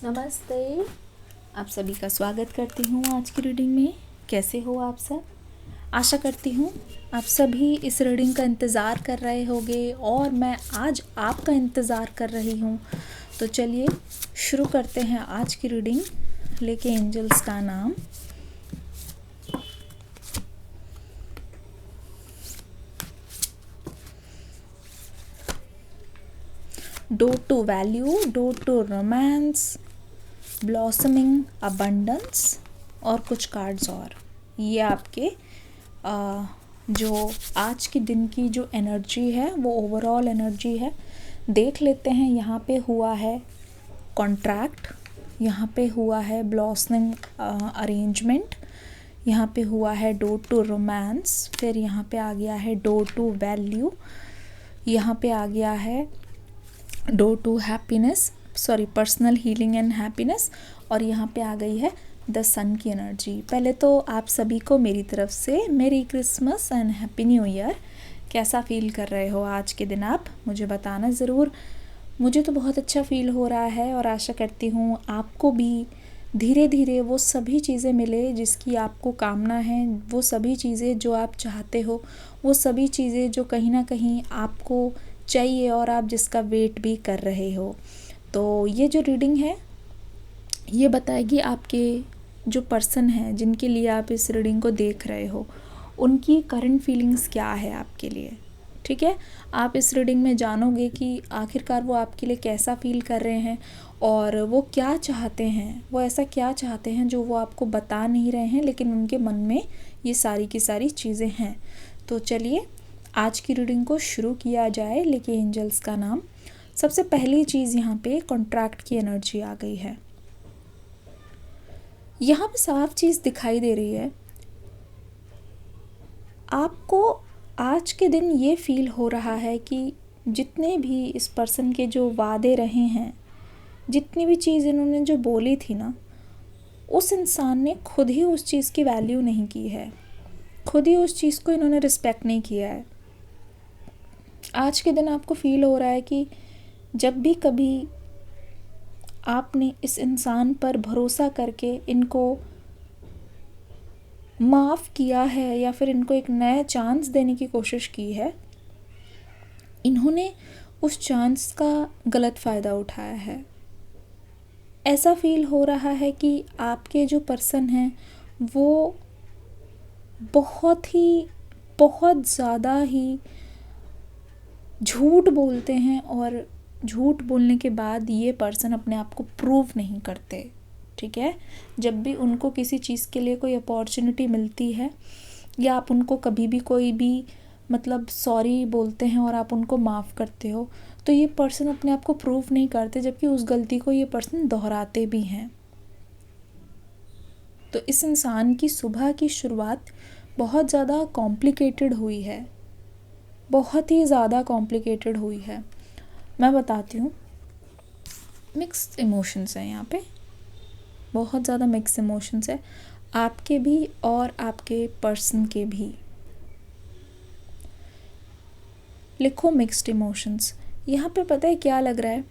नमस्ते। आप सभी का स्वागत करती हूँ आज की रीडिंग में। कैसे हो आप सब? आशा करती हूँ आप सभी इस रीडिंग का इंतज़ार कर रहे होंगे और मैं आज आपका इंतज़ार कर रही हूँ। तो चलिए शुरू करते हैं आज की रीडिंग लेके एंजल्स का नाम। Door to value, door to romance, blossoming abundance और कुछ कार्ड्स और। ये आपके जो आज के दिन की जो एनर्जी है वो ओवरऑल एनर्जी है। देख लेते हैं। यहाँ पे हुआ है कॉन्ट्रैक्ट, यहाँ पे हुआ है ब्लॉसमिंग अरेंजमेंट, यहाँ पे हुआ है डोर टू रोमांस, फिर यहाँ पे आ गया है डोर टू वैल्यू, यहाँ पे आ गया है door to happiness, sorry personal healing and happiness, और यहाँ पे आ गई है द सन की एनर्जी। पहले तो आप सभी को मेरी तरफ से मेरी Christmas and happy new year. कैसा फील कर रहे हो आज के दिन आप मुझे बताना ज़रूर। मुझे तो बहुत अच्छा फील हो रहा है और आशा करती हूँ आपको भी धीरे धीरे वो सभी चीज़ें मिले जिसकी आपको कामना है, वो सभी चीज़ें जो आप चाहते हो, वो सभी चीज़ें जो कहीं ना कहीं आपको चाहिए और आप जिसका वेट भी कर रहे हो। तो ये जो रीडिंग है ये बताएगी आपके जो पर्सन हैं जिनके लिए आप इस रीडिंग को देख रहे हो उनकी करंट फीलिंग्स क्या है आपके लिए। ठीक है, आप इस रीडिंग में जानोगे कि आखिरकार वो आपके लिए कैसा फील कर रहे हैं और वो क्या चाहते हैं, वो ऐसा क्या चाहते हैं जो वो आपको बता नहीं रहे हैं लेकिन उनके मन में ये सारी की सारी चीज़ें हैं। तो चलिए आज की रीडिंग को शुरू किया जाए लेके एंजल्स का नाम। सबसे पहली चीज़ यहाँ पे कॉन्ट्रैक्ट की एनर्जी आ गई है। यहाँ पे साफ चीज़ दिखाई दे रही है, आपको आज के दिन ये फील हो रहा है कि जितने भी इस पर्सन के जो वादे रहे हैं, जितनी भी चीज़ इन्होंने जो बोली थी ना, उस इंसान ने खुद ही उस चीज़ की वैल्यू नहीं की है, खुद ही उस चीज़ को इन्होंने रिस्पेक्ट नहीं किया है। आज के दिन आपको फील हो रहा है कि जब भी कभी आपने इस इंसान पर भरोसा करके इनको माफ़ किया है या फिर इनको एक नया चांस देने की कोशिश की है, इन्होंने उस चांस का गलत फ़ायदा उठाया है। ऐसा फील हो रहा है कि आपके जो पर्सन हैं वो बहुत ज़्यादा ही झूठ बोलते हैं और झूठ बोलने के बाद ये पर्सन अपने आप को प्रूव नहीं करते। ठीक है, जब भी उनको किसी चीज़ के लिए कोई अपॉर्चुनिटी मिलती है या आप उनको कभी भी कोई भी मतलब सॉरी बोलते हैं और आप उनको माफ़ करते हो तो ये पर्सन अपने आप को प्रूव नहीं करते, जबकि उस गलती को ये पर्सन दोहराते भी हैं। तो इस इंसान की सुबह की शुरुआत बहुत ज़्यादा कॉम्प्लिकेटेड हुई है, बहुत ही ज़्यादा कॉम्प्लिकेटेड हुई है। मैं बताती हूँ, मिक्स्ड इमोशंस हैं यहाँ पे, बहुत ज़्यादा मिक्स इमोशंस है आपके भी और आपके पर्सन के भी। लिखो मिक्स्ड इमोशंस। यहाँ पे पता है क्या लग रहा है,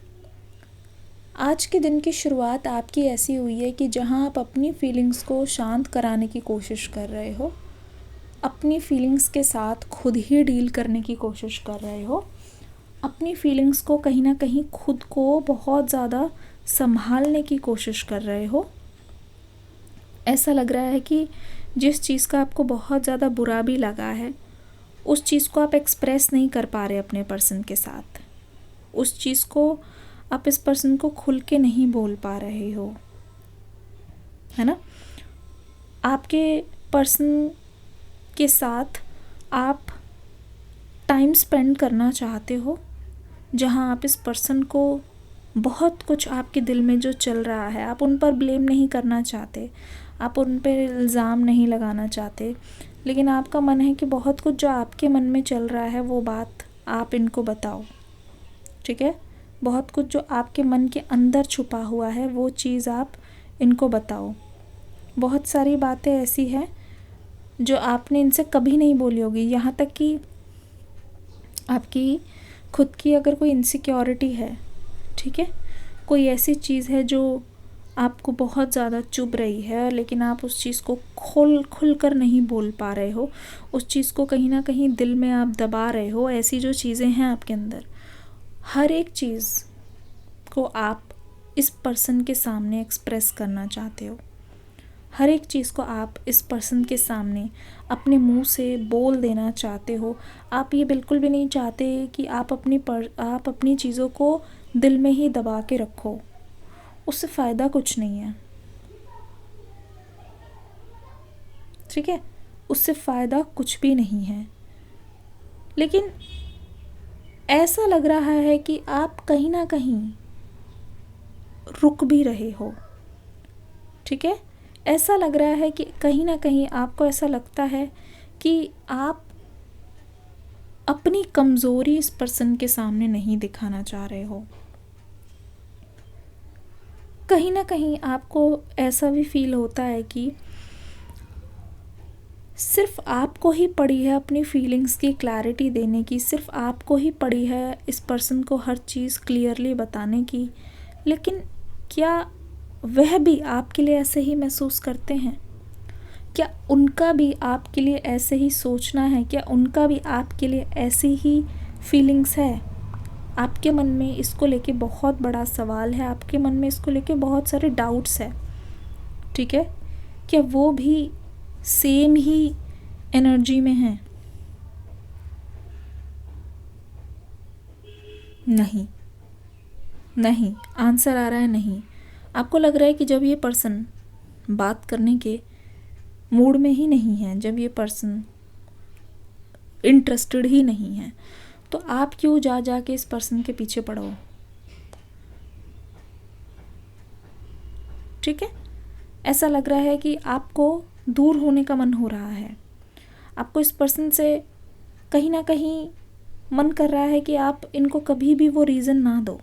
आज के दिन की शुरुआत आपकी ऐसी हुई है कि जहाँ आप अपनी फीलिंग्स को शांत कराने की कोशिश कर रहे हो, अपनी फीलिंग्स के साथ खुद ही डील करने की कोशिश कर रहे हो, अपनी फीलिंग्स को कहीं ना कहीं खुद को बहुत ज़्यादा संभालने की कोशिश कर रहे हो। ऐसा लग रहा है कि जिस चीज़ का आपको बहुत ज़्यादा बुरा भी लगा है उस चीज़ को आप एक्सप्रेस नहीं कर पा रहे अपने पर्सन के साथ, उस चीज़ को आप इस पर्सन को खुल के नहीं बोल पा रहे हो, है ना। आपके पर्सन के साथ आप टाइम स्पेंड करना चाहते हो जहां आप इस पर्सन को बहुत कुछ आपके दिल में जो चल रहा है आप उन पर ब्लेम नहीं करना चाहते, आप उन पर इल्ज़ाम नहीं लगाना चाहते, लेकिन आपका मन है कि बहुत कुछ जो आपके मन में चल रहा है वो बात आप इनको बताओ। ठीक है, बहुत कुछ जो आपके मन के अंदर छुपा हुआ है वो चीज़ आप इनको बताओ। बहुत सारी बातें ऐसी हैं जो आपने इनसे कभी नहीं बोली होगी, यहाँ तक कि आपकी खुद की अगर कोई इनसिक्योरिटी है, ठीक है, कोई ऐसी चीज़ है जो आपको बहुत ज़्यादा चुभ रही है, लेकिन आप उस चीज़ को खुल कर नहीं बोल पा रहे हो, उस चीज़ को कहीं ना कहीं दिल में आप दबा रहे हो। ऐसी जो चीज़ें हैं आपके अंदर, हर एक चीज़ को आप इस पर्सन के सामने एक्सप्रेस करना चाहते हो, हर एक चीज़ को आप इस पर्सन के सामने अपने मुंह से बोल देना चाहते हो। आप ये बिल्कुल भी नहीं चाहते कि आप अपनी चीज़ों को दिल में ही दबा के रखो, उससे फ़ायदा कुछ नहीं है, ठीक है, उससे फ़ायदा कुछ भी नहीं है। लेकिन ऐसा लग रहा है कि आप कहीं ना कहीं रुक भी रहे हो, ठीक है, ऐसा लग रहा है कि कहीं ना कहीं आपको ऐसा लगता है कि आप अपनी कमज़ोरी इस पर्सन के सामने नहीं दिखाना चाह रहे हो। कहीं ना कहीं आपको ऐसा भी फील होता है कि सिर्फ आपको ही पड़ी है अपनी फीलिंग्स की क्लैरिटी देने की, सिर्फ आपको ही पड़ी है इस पर्सन को हर चीज़ क्लियरली बताने की। लेकिन क्या वह भी आपके लिए ऐसे ही महसूस करते हैं? क्या उनका भी आपके लिए ऐसे ही सोचना है? क्या उनका भी आपके लिए ऐसी ही फीलिंग्स है? आपके मन में इसको लेके बहुत बड़ा सवाल है, आपके मन में इसको लेके बहुत सारे डाउट्स है, ठीक है। क्या वो भी सेम ही एनर्जी में हैं? नहीं, नहीं, आंसर आ रहा है नहीं। आपको लग रहा है कि जब ये पर्सन बात करने के मूड में ही नहीं है, जब ये पर्सन इंटरेस्टेड ही नहीं है, तो आप क्यों जा जा के इस पर्सन के पीछे पड़ो, ठीक है। ऐसा लग रहा है कि आपको दूर होने का मन हो रहा है, आपको इस पर्सन से कहीं ना कहीं मन कर रहा है कि आप इनको कभी भी वो रीज़न ना दो,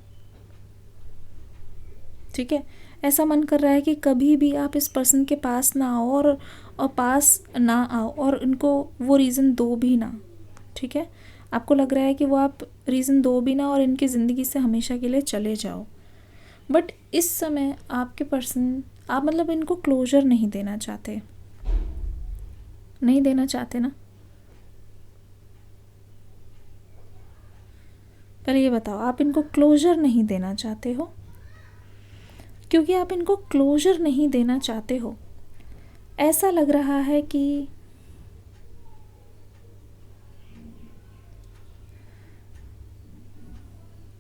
ठीक है। ऐसा मन कर रहा है कि कभी भी आप इस पर्सन के पास ना आओ और पास ना आओ और इनको वो रीज़न दो भी ना, ठीक है। आपको लग रहा है कि वो आप रीज़न दो भी ना और इनकी ज़िंदगी से हमेशा के लिए चले जाओ। बट इस समय आपके पर्सन, आप मतलब इनको क्लोजर नहीं देना चाहते, नहीं देना चाहते ना? पहले ये बताओ, आप इनको क्लोजर नहीं देना चाहते हो? क्योंकि आप इनको क्लोजर नहीं देना चाहते हो, ऐसा लग रहा है कि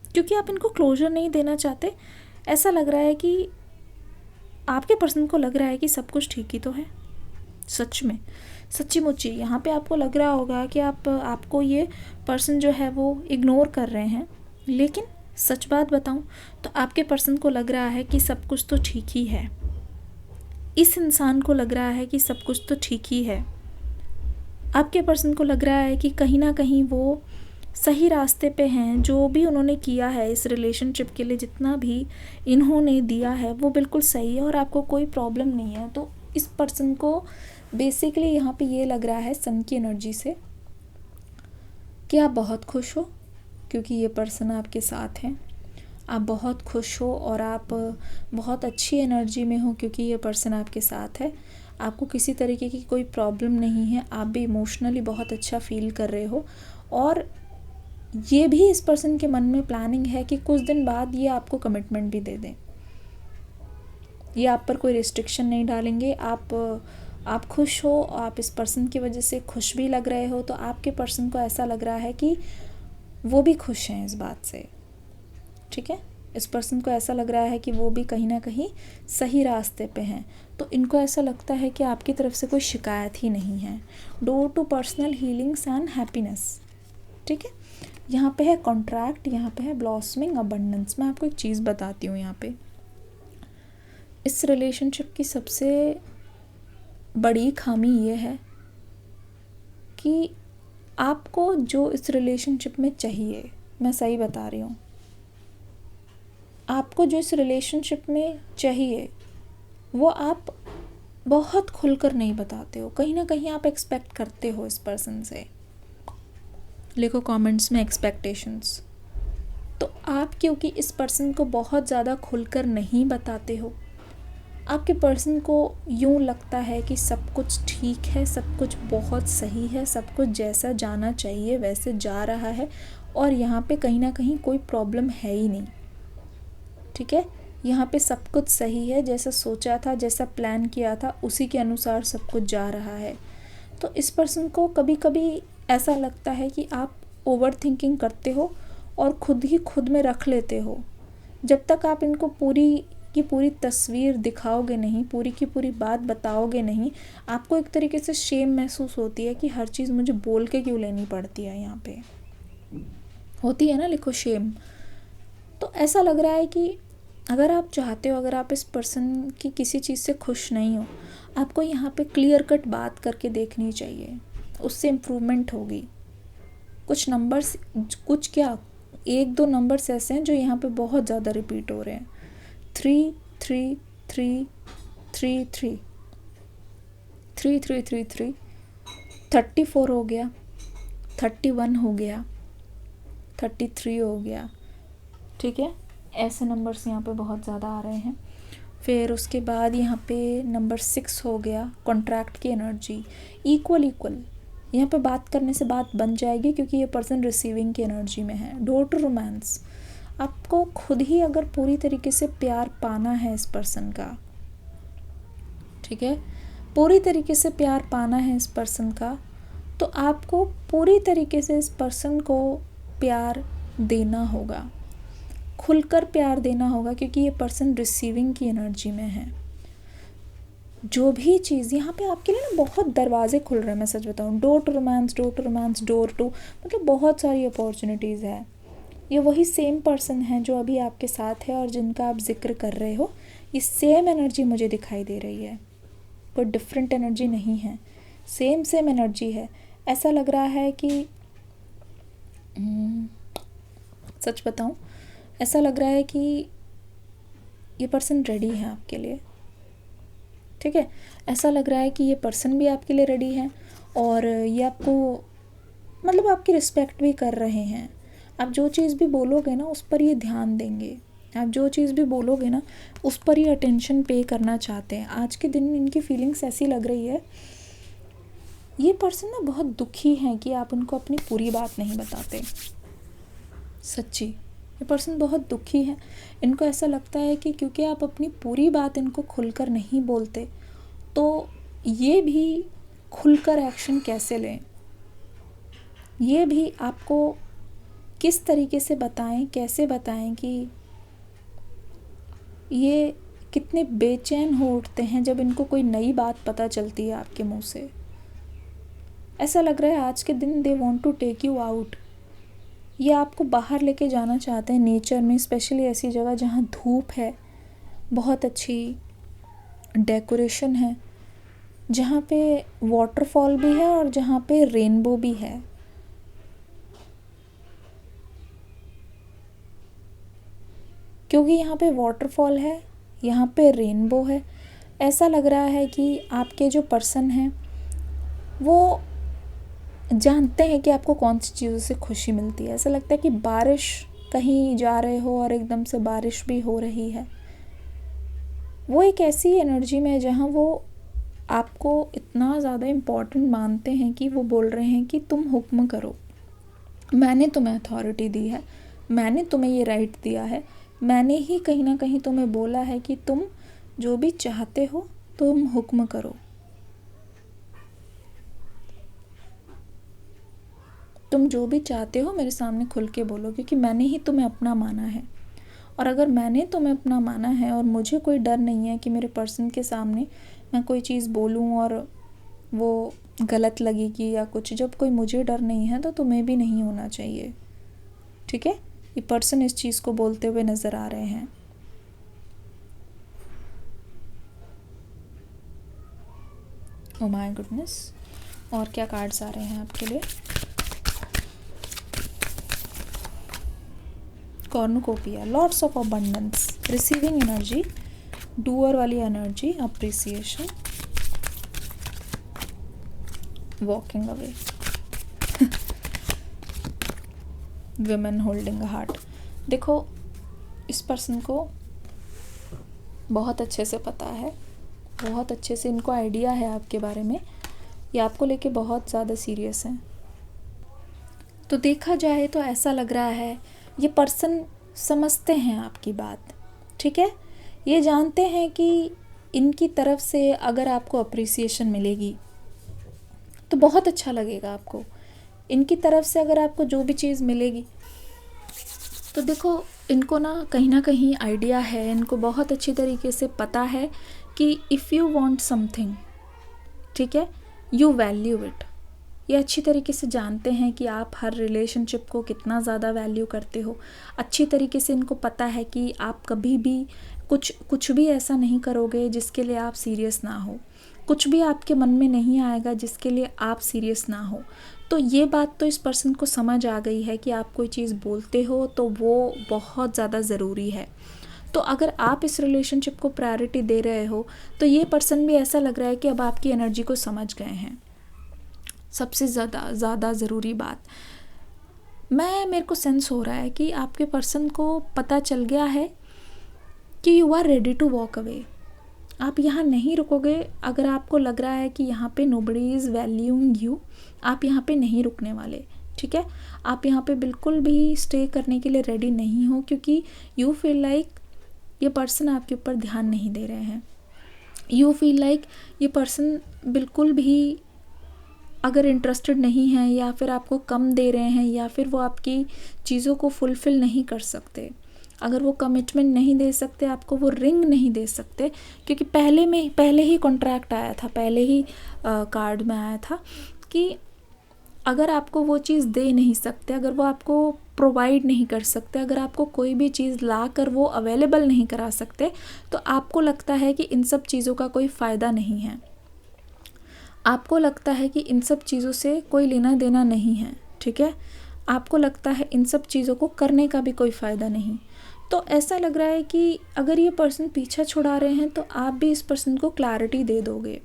क्योंकि आप इनको क्लोजर नहीं देना चाहते, ऐसा लग रहा है कि आपके पर्सन को लग रहा है कि सब कुछ ठीक ही तो है। सच में, सच्ची मुच्ची यहाँ पे आपको लग रहा होगा कि आपको ये पर्सन जो है वो इग्नोर कर रहे हैं, लेकिन सच बात बताऊँ तो आपके पर्सन को लग रहा है कि सब कुछ तो ठीक ही है। इस इंसान को लग रहा है कि सब कुछ तो ठीक ही है। आपके पर्सन को लग रहा है कि कहीं ना कहीं वो सही रास्ते पे हैं, जो भी उन्होंने किया है इस रिलेशनशिप के लिए, जितना भी इन्होंने दिया है वो बिल्कुल सही है और आपको कोई प्रॉब्लम नहीं है। तो इस पर्सन को बेसिकली यहाँ पे ये लग रहा है सन की एनर्जी से कि आप बहुत खुश हो क्योंकि ये पर्सन आपके साथ हैं, आप बहुत खुश हो और आप बहुत अच्छी एनर्जी में हो क्योंकि ये पर्सन आपके साथ है। आपको किसी तरीके की कोई प्रॉब्लम नहीं है, आप भी इमोशनली बहुत अच्छा फील कर रहे हो और ये भी इस पर्सन के मन में प्लानिंग है कि कुछ दिन बाद ये आपको कमिटमेंट भी दे दें। ये आप पर कोई रिस्ट्रिक्शन नहीं डालेंगे। आप खुश हो, आप इस पर्सन की वजह से खुश भी लग रहे हो, तो आपके पर्सन को ऐसा लग रहा है कि वो भी खुश हैं इस बात से, ठीक है। इस पर्सन को ऐसा लग रहा है कि वो भी कहीं ना कहीं सही रास्ते पे हैं, तो इनको ऐसा लगता है कि आपकी तरफ से कोई शिकायत ही नहीं है। Door to personal healings and happiness, ठीक है। यहाँ पे है कॉन्ट्रैक्ट, यहाँ पे है ब्लॉसमिंग अबंडेंस। मैं आपको एक चीज़ बताती हूँ, यहाँ पे इस रिलेशनशिप की सबसे बड़ी खामी ये है कि आपको जो इस रिलेशनशिप में चाहिए, मैं सही बता रही हूँ, आपको जो इस रिलेशनशिप में चाहिए वो आप बहुत खुलकर नहीं बताते हो। कहीं ना कहीं आप एक्सपेक्ट करते हो इस पर्सन से। लिखो कमेंट्स में एक्सपेक्टेशंस। तो आप क्योंकि इस पर्सन को बहुत ज़्यादा खुलकर नहीं बताते हो, आपके पर्सन को यूँ लगता है कि सब कुछ ठीक है, सब कुछ बहुत सही है, सब कुछ जैसा जाना चाहिए वैसे जा रहा है, और यहाँ पे कहीं ना कहीं कोई प्रॉब्लम है ही नहीं। ठीक है, यहाँ पे सब कुछ सही है, जैसा सोचा था, जैसा प्लान किया था, उसी के अनुसार सब कुछ जा रहा है। तो इस पर्सन को कभी कभी ऐसा लगता है कि आप ओवर थिंकिंग करते हो और खुद ही खुद में रख लेते हो। जब तक आप इनको पूरी की पूरी तस्वीर दिखाओगे नहीं, पूरी की पूरी बात बताओगे नहीं, आपको एक तरीके से शेम महसूस होती है कि हर चीज़ मुझे बोल के क्यों लेनी पड़ती है। यहाँ पे होती है ना, लिखो शेम। तो ऐसा लग रहा है कि अगर आप चाहते हो, अगर आप इस पर्सन की किसी चीज़ से खुश नहीं हो, आपको यहाँ पे क्लियर कट बात करके देखनी चाहिए, उससे इम्प्रूवमेंट होगी। कुछ नंबर्स, कुछ क्या, 1-2 नंबर्स ऐसे हैं जो यहाँ पे बहुत ज़्यादा रिपीट हो रहे हैं। 3 3 3 3 3 3 3 3 3 34 हो गया, 31 हो गया, 33 हो गया। ठीक है, ऐसे नंबर्स यहाँ पे बहुत ज़्यादा आ रहे हैं। फिर उसके बाद यहाँ पे नंबर 6 हो गया, कॉन्ट्रैक्ट की एनर्जी, इक्वल इक्वल। यहाँ पे बात करने से बात बन जाएगी क्योंकि ये पर्सन रिसीविंग की एनर्जी में है। डोर टू रोमांस, आपको खुद ही अगर पूरी तरीके से प्यार पाना है इस पर्सन का, ठीक है, पूरी तरीके से प्यार पाना है इस पर्सन का, तो आपको पूरी तरीके से इस पर्सन को प्यार देना होगा, खुलकर प्यार देना होगा, क्योंकि ये पर्सन रिसीविंग की एनर्जी में है। जो भी चीज़ यहाँ पे आपके लिए ना बहुत दरवाजे खुल रहे हैं, मैं सच बताऊँ। Door to romance, door to romance, door to, मतलब बहुत सारी अपॉर्चुनिटीज़ है। ये वही सेम पर्सन है जो अभी आपके साथ है और जिनका आप जिक्र कर रहे हो। ये सेम एनर्जी मुझे दिखाई दे रही है, कोई डिफरेंट एनर्जी नहीं है, सेम एनर्जी है। ऐसा लग रहा है कि सच बताऊँ, ऐसा लग रहा है कि ये पर्सन रेडी है आपके लिए। ठीक है, ऐसा लग रहा है कि ये पर्सन भी आपके लिए रेडी है और ये आपको, मतलब आपकी रिस्पेक्ट भी कर रहे हैं। आप जो चीज़ भी बोलोगे ना उस पर ये ध्यान देंगे, आप जो चीज़ भी बोलोगे ना उस पर ये अटेंशन पे करना चाहते हैं। आज के दिन में इनकी फीलिंग्स ऐसी लग रही है, ये पर्सन ना बहुत दुखी है कि आप उनको अपनी पूरी बात नहीं बताते। सच्ची, ये पर्सन बहुत दुखी है। इनको ऐसा लगता है कि क्योंकि आप अपनी पूरी बात इनको खुलकर नहीं बोलते, तो ये भी खुलकर एक्शन कैसे लें, ये भी आपको किस तरीके से बताएं, कैसे बताएं कि ये कितने बेचैन हो उठते हैं जब इनको कोई नई बात पता चलती है आपके मुंह से। ऐसा लग रहा है आज के दिन they want to take you out, ये आपको बाहर लेके जाना चाहते हैं नेचर में, स्पेशली ऐसी जगह जहाँ धूप है, बहुत अच्छी डेकोरेशन है, जहाँ पे वाटरफॉल भी है और जहाँ पे रेनबो भी है। क्योंकि यहाँ पे वाटरफॉल है, यहाँ पे रेनबो है, ऐसा लग रहा है कि आपके जो पर्सन हैं वो जानते हैं कि आपको कौन सी चीज़ों से खुशी मिलती है। ऐसा लगता है कि बारिश, कहीं जा रहे हो और एकदम से बारिश भी हो रही है, वो एक ऐसी एनर्जी में है जहाँ वो आपको इतना ज़्यादा इम्पोर्टेंट मानते हैं कि वो बोल रहे हैं कि तुम हुक्म करो, मैंने तुम्हें अथॉरिटी दी है, मैंने तुम्हें ये राइट दिया है, मैंने ही कहीं ना कहीं तुम्हें बोला है कि तुम जो भी चाहते हो तुम हुक्म करो, तुम जो भी चाहते हो मेरे सामने खुल के बोलो, क्योंकि मैंने ही तुम्हें अपना माना है। और अगर मैंने तुम्हें अपना माना है और मुझे कोई डर नहीं है कि मेरे पर्सन के सामने मैं कोई चीज़ बोलूं और वो गलत लगेगी या कुछ, जब कोई मुझे डर नहीं है तो तुम्हें भी नहीं होना चाहिए। ठीक है, ये पर्सन इस चीज़ को बोलते हुए नज़र आ रहे हैं। ओह माय गुडनेस, और क्या कार्ड्स आ रहे हैं आपके लिए? Cornucopia, lots of abundance, receiving energy, doer वाली energy, appreciation, walking away, women holding a heart. देखो, इस पर्सन को बहुत अच्छे से पता है, बहुत अच्छे से इनको आइडिया है आपके बारे में, ये आपको लेके बहुत ज़्यादा सीरियस हैं। तो देखा जाए तो ऐसा लग रहा है ये पर्सन समझते हैं आपकी बात, ठीक है। ये जानते हैं कि इनकी तरफ से अगर आपको अप्रिसिएशन मिलेगी तो बहुत अच्छा लगेगा आपको। इनकी तरफ से अगर आपको जो भी चीज़ मिलेगी तो देखो, इनको ना कहीं आइडिया है, इनको बहुत अच्छी तरीके से पता है कि इफ़ यू वांट समथिंग, ठीक है, यू वैल्यू इट। ये अच्छी तरीके से जानते हैं कि आप हर रिलेशनशिप को कितना ज़्यादा वैल्यू करते हो। अच्छी तरीके से इनको पता है कि आप कभी भी कुछ भी ऐसा नहीं करोगे जिसके लिए आप सीरियस ना हो, कुछ भी आपके मन में नहीं आएगा जिसके लिए आप सीरियस ना हो। तो ये बात तो इस पर्सन को समझ आ गई है कि आप कोई चीज़ बोलते हो तो वो बहुत ज़्यादा ज़रूरी है। तो अगर आप इस रिलेशनशिप को प्रायोरिटी दे रहे हो तो ये पर्सन भी ऐसा लग रहा है कि अब आपकी एनर्जी को समझ गए हैं। सबसे ज़्यादा ज़रूरी बात, मेरे को सेंस हो रहा है कि आपके पर्सन को पता चल गया है कि you are ready to walk away. आप यहाँ नहीं रुकोगे। अगर आपको लग रहा है कि यहाँ पे नोबडी इज़ वैल्यूइंग यू, आप यहाँ पे नहीं रुकने वाले, ठीक है। आप यहाँ पे बिल्कुल भी स्टे करने के लिए रेडी नहीं हो, क्योंकि यू फील लाइक ये पर्सन आपके ऊपर ध्यान नहीं दे रहे हैं। यू फील लाइक ये पर्सन बिल्कुल भी अगर इंटरेस्टेड नहीं है, या फिर आपको कम दे रहे हैं, या फिर वो आपकी चीज़ों को फुलफ़िल नहीं कर सकते। अगर वो कमिटमेंट नहीं दे सकते, आपको वो रिंग नहीं दे सकते, क्योंकि पहले ही कॉन्ट्रैक्ट आया था, पहले ही कार्ड में आया था कि अगर आपको वो चीज़ दे नहीं सकते, अगर वो आपको प्रोवाइड नहीं कर सकते, अगर आपको कोई भी चीज़ ला कर वो अवेलेबल नहीं करा सकते, तो आपको लगता है कि इन सब चीज़ों का कोई फ़ायदा नहीं है। आपको लगता है कि इन सब चीज़ों से कोई लेना देना नहीं है, ठीक है। आपको लगता है इन सब चीज़ों को करने का भी कोई फ़ायदा नहीं। तो ऐसा लग रहा है कि अगर ये पर्सन पीछा छुड़ा रहे हैं तो आप भी इस पर्सन को क्लैरिटी दे दोगे।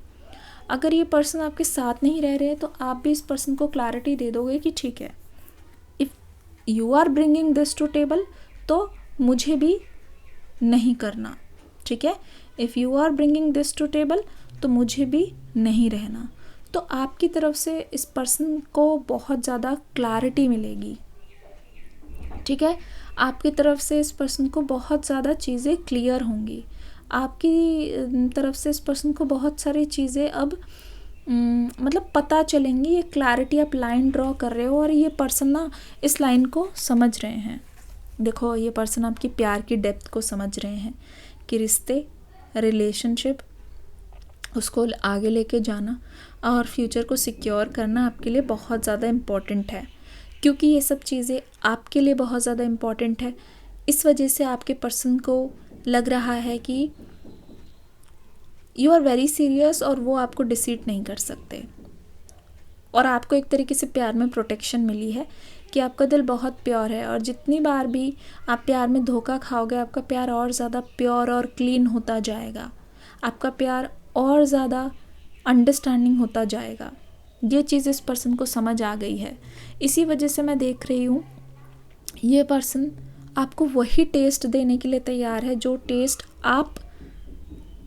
अगर ये पर्सन आपके साथ नहीं रह रहे तो आप भी इस पर्सन को क्लैरिटी दे दोगे कि ठीक है, if you are bringing this to table तो मुझे भी नहीं करना, ठीक है। If you are bringing this to table तो मुझे भी नहीं रहना। तो आपकी तरफ से इस पर्सन को बहुत ज़्यादा क्लैरिटी मिलेगी, ठीक है। आपकी तरफ से इस पर्सन को बहुत ज़्यादा चीज़ें क्लियर होंगी। आपकी तरफ से इस पर्सन को बहुत सारी चीज़ें अब मतलब पता चलेंगी। ये क्लैरिटी आप लाइन ड्रॉ कर रहे हो और ये पर्सन ना इस लाइन को समझ रहे हैं। देखो, ये पर्सन आपकी प्यार की डेप्थ को समझ रहे हैं कि रिश्ते, रिलेशनशिप, उसको आगे लेके जाना और फ्यूचर को सिक्योर करना आपके लिए बहुत ज़्यादा इम्पॉर्टेंट है। क्योंकि ये सब चीज़ें आपके लिए बहुत ज़्यादा इम्पॉर्टेंट है, इस वजह से आपके पर्सन को लग रहा है कि यू आर वेरी सीरियस और वो आपको डिसीट नहीं कर सकते। और आपको एक तरीके से प्यार में प्रोटेक्शन मिली है कि आपका दिल बहुत प्योर है, और जितनी बार भी आप प्यार में धोखा खाओगे, आपका प्यार और ज़्यादा प्योर और क्लीन होता जाएगा, आपका प्यार और ज़्यादा अंडरस्टैंडिंग होता जाएगा। ये चीज़ इस पर्सन को समझ आ गई है। इसी वजह से मैं देख रही हूँ ये पर्सन आपको वही टेस्ट देने के लिए तैयार है जो टेस्ट आप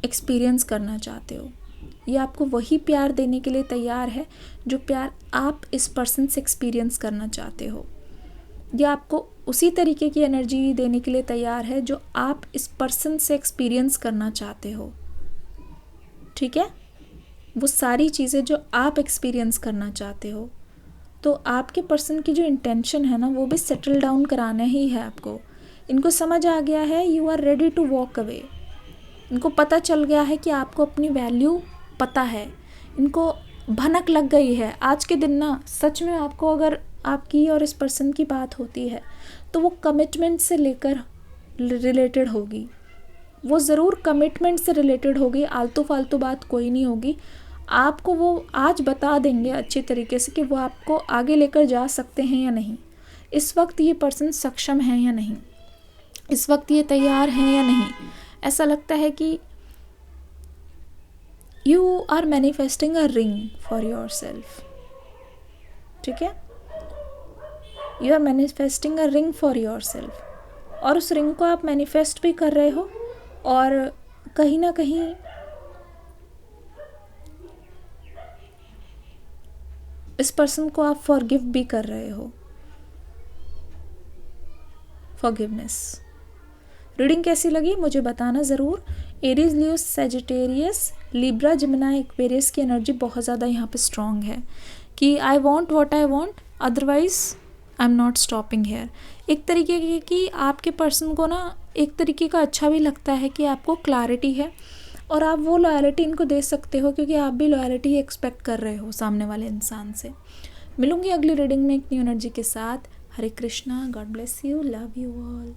एक्सपीरियंस करना चाहते हो। ये आपको वही प्यार देने के लिए तैयार है जो प्यार आप इस पर्सन से एक्सपीरियंस करना चाहते हो। ये आपको उसी तरीके की एनर्जी देने के लिए तैयार है जो आप इस पर्सन से एक्सपीरियंस करना चाहते हो, ठीक है। वो सारी चीज़ें जो आप एक्सपीरियंस करना चाहते हो। तो आपके पर्सन की जो इंटेंशन है ना, वो भी सेटल डाउन कराना ही है आपको। इनको समझ आ गया है you are ready to walk away. इनको पता चल गया है कि आपको अपनी वैल्यू पता है। इनको भनक लग गई है। आज के दिन ना सच में आपको अगर आपकी और इस पर्सन की बात होती है तो वो कमिटमेंट से लेकर रिलेटेड होगी। वो ज़रूर कमिटमेंट से रिलेटेड होगी, आलतू फालतू बात कोई नहीं होगी। आपको वो आज बता देंगे अच्छे तरीके से कि वो आपको आगे लेकर जा सकते हैं या नहीं। इस वक्त ये पर्सन सक्षम है या नहीं, इस वक्त ये तैयार हैं या नहीं। ऐसा लगता है कि you are manifesting a ring for yourself, ठीक है। You are manifesting a ring for yourself, और उस रिंग को आप मैनिफेस्ट भी कर रहे हो और कहीं ना कहीं इस पर्सन को आप फॉरगिव भी कर रहे हो, फॉरगिवनेस। रीडिंग कैसी लगी मुझे बताना ज़रूर। Aries, Leo, Sagittarius, Libra, Gemini, Aquarius की एनर्जी बहुत ज़्यादा यहाँ पे स्ट्रॉन्ग है कि I want what I want, otherwise I am not stopping here. एक तरीके की आपके पर्सन को ना एक तरीके का अच्छा भी लगता है कि आपको क्लैरिटी है और आप वो लॉयल्टी इनको दे सकते हो क्योंकि आप भी लॉयल्टी एक्सपेक्ट कर रहे हो सामने वाले इंसान से। मिलूंगी अगली रीडिंग में एक न्यू एनर्जी के साथ। Hare Krishna, god bless you, love you all.